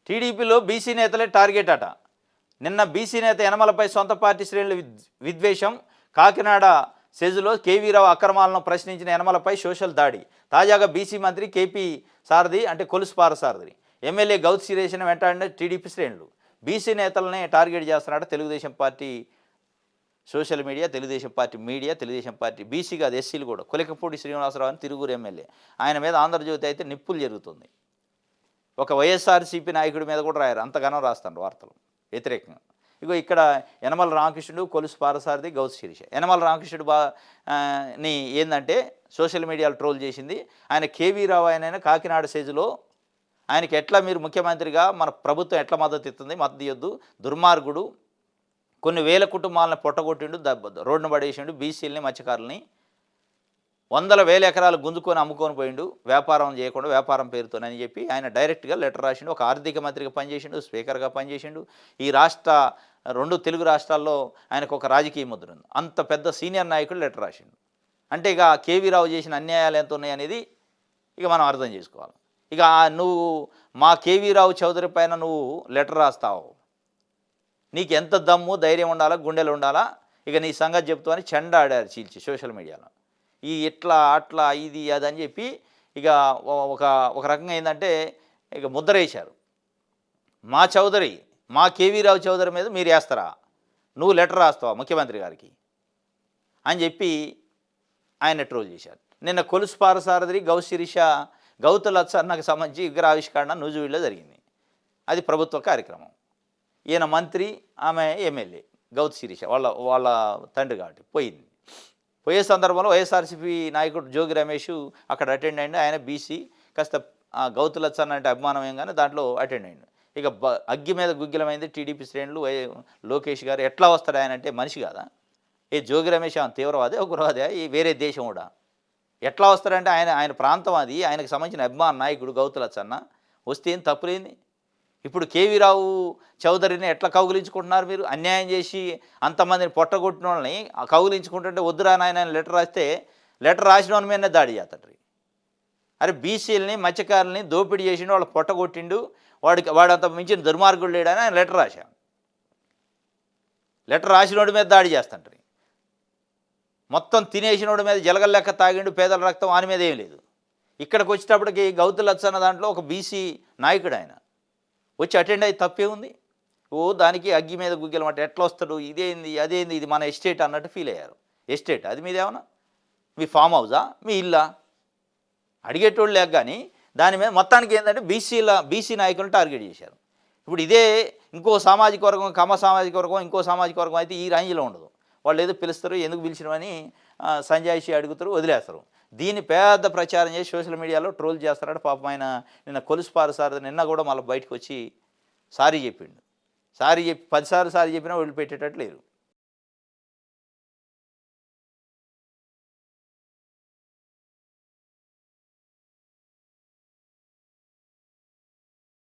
టీడీపీలో బీసీ నేతలే టార్గెట్ అట. నిన్న బీసీ నేత యనమలపై సొంత పార్టీ శ్రేణుల విద్వేషం. కాకినాడ సెజులో కేవీరావు అక్రమాలను ప్రశ్నించిన యనమలపై సోషల్ దాడి. తాజాగా బీసీ మంత్రి కేపీ సారథి అంటే కొలుసు పారసారథి ఎమ్మెల్యే గౌత్ శిరీషను వెంటాడిన టీడీపీ శ్రేణులు బీసీ నేతలనే టార్గెట్ చేస్తున్నారట. Telugu Desam party social media, Telugu Desam party media, Telugu Desam party BC కాదు ఎస్సీలు కూడా. కొలికపూడి శ్రీనివాసరావు అని తిరుగురు ఎమ్మెల్యే, ఆయన మీద ఆంధ్రజ్యోతి అయితే నిప్పులు జరుగుతుంది. ఒక వైఎస్ఆర్సీపీ నాయకుడి మీద కూడా రాయారు, అంతగానో రాస్తాను వార్తలు వ్యతిరేకంగా. ఇగో ఇక్కడ యనమల రామకృష్ణుడు, కొలుసు పారసారథి, గౌత్ శిరీష. యనమల రామకృష్ణుడు ని ఏంటంటే సోషల్ మీడియాలో ట్రోల్ చేసింది. ఆయన కేవీ రావు ఆయన కాకినాడ సెజులో ఆయనకి ఎట్లా మీరు ముఖ్యమంత్రిగా మన ప్రభుత్వం ఎట్లా మద్దతు ఇస్తుంది, మద్దతు ఇవ్వద్దు, దుర్మార్గుడు, కొన్ని వేల కుటుంబాలను పొట్టగొట్టిండు, రోడ్డును పడేసిండు, బీసీలని మత్స్యకారులని వందల వేల ఎకరాలు గుంజుకొని అమ్ముకొని పోయిండు, వ్యాపారం చేయకుండా వ్యాపారం పేరుతోనని చెప్పి ఆయన డైరెక్ట్గా లెటర్ రాసిండు. ఒక ఆర్థిక మంత్రిగా పనిచేసిండు, స్పీకర్గా పనిచేసిండు. ఈ రెండు తెలుగు రాష్ట్రాల్లో ఆయనకు ఒక రాజకీయ ముద్ర ఉంది. అంత పెద్ద సీనియర్ నాయకుడు లెటర్ రాసిండు అంటే ఇక కేవీ రావు చేసిన అన్యాయాలు ఎంత ఉన్నాయి అనేది ఇక మనం అర్థం చేసుకోవాలి. ఇక నువ్వు మా కేవీ రావు చౌదరి పైన నువ్వు లెటర్ రాస్తావు, నీకు ఎంత దమ్ము ధైర్యం ఉండాలా, గుండెలు ఉండాలా, ఇక నీ సంగతి చెప్తూ అని చెండాడారు చీల్చి సోషల్ మీడియాలో. ఈ ఇట్లా అట్లా ఇది అదని చెప్పి ఇక ఒక రకంగా ఏంటంటే ఇక ముద్ర వేశారు. మా చౌదరి, మా కేవీ రావు చౌదరి మీద మీరు వేస్తారా, నువ్వు లెటర్ రాస్తావా ముఖ్యమంత్రి గారికి అని చెప్పి ఆయన ట్రోల్ చేశారు. నిన్న కొలుసు పారసారథి, గౌత్ శిరీష, గౌత్ లచ్చన్నకు సంబంధించి విగ్రహావిష్కరణ నూజివీడులో జరిగింది. అది ప్రభుత్వ కార్యక్రమం. ఈయన మంత్రి, ఆమె ఎమ్మెల్యే గౌత్ శిరీష వాళ్ళ తండ్రి కాబట్టి పోయే సందర్భంలో వైఎస్ఆర్సీపీ నాయకుడు జోగి రమేష్ అక్కడ అటెండ్ అయ్యిండు. ఆయన బీసీ, కాస్త గౌతు లచ్చన్న అంటే అభిమానం ఏంగానే దాంట్లో అటెండ్ అయ్యిండు. ఇక అగ్గి మీద గుగ్గిలమైంది టీడీపీ శ్రేణులు. లోకేష్ గారు ఎట్లా వస్తాడు ఆయన అంటే మనిషి కాదా, ఏ జోగి రమేష్ ఆయన తీవ్రవాదే, ఉగ్రవాదే, ఈ వేరే దేశం కూడా ఎట్లా వస్తాడంటే ఆయన ప్రాంతం అది, ఆయనకు సంబంధించిన అభిమాన నాయకుడు గౌతు లచ్చన్న వస్తే ఏం తప్పులేంది. ఇప్పుడు కేవీ రావు చౌదరిని ఎట్లా కౌగిలించుకుంటున్నారు మీరు, అన్యాయం చేసి అంతమందిని పొట్టగొట్టిన వాళ్ళని కౌగిలించుకుంటుంటే వద్దురా నాయన లెటర్ రాస్తే లెటర్ రాసిన వాళ్ళ మీదనే దాడి చేస్తాడు. అరే బీసీలని మత్స్యకారులని దోపిడీ చేసిండు, వాళ్ళు పొట్టగొట్టిండు, వాడంత మించిన దుర్మార్గుడు లేడని ఆయన లెటర్ రాశాం. లెటర్ రాసినోడి మీద దాడి చేస్తుంటారు. మొత్తం తినేసినోడి మీద జలగల లెక్క తాగిండు, పేదల రక్తం ఆయన మీద ఏం లేదు. ఇక్కడికి వచ్చేటప్పటికి గౌతు లచ్చన్న దాంట్లో ఒక బీసీ నాయకుడు ఆయన వచ్చి అటెండ్ అయ్యి తప్పే ఉంది. దానికి అగ్గి మీద గుగ్గిలమాట ఎట్లా వస్తాడు, ఇదేంది అదేంది, ఇది మన ఎస్టేట్ అన్నట్టు ఫీల్ అయ్యారు. ఎస్టేట్ అది మీదేమన్నా మీ ఫామ్ హౌసా, మీ ఇల్లా అడిగేటోళ్ళు లేక. కానీ దాని మీద మొత్తానికి ఏంటంటే బీసీ నాయకులను టార్గెట్ చేశారు. ఇప్పుడు ఇదే ఇంకో సామాజిక వర్గం, కమ్మ సామాజిక వర్గం, ఇంకో సామాజిక వర్గం అయితే ఈ రేంజ్లో ఉండదు. వాళ్ళు ఏదో పిలుస్తారు, ఎందుకు పిలిచినవని సంజాయిషి అడుగుతారు, వదిలేస్తారు. దీన్ని పెద్ద ప్రచారం చేసి సోషల్ మీడియాలో ట్రోల్ చేస్తారట. పాపం ఆయన నిన్న కొలుసు పారసారథి నిన్న కూడా మళ్ళీ బయటకు వచ్చి సారీ చెప్పిండు. సారీ చెప్పి 10 సార్లు సారీ చెప్పినా వదిలిపెట్టేటట్టు లేరు.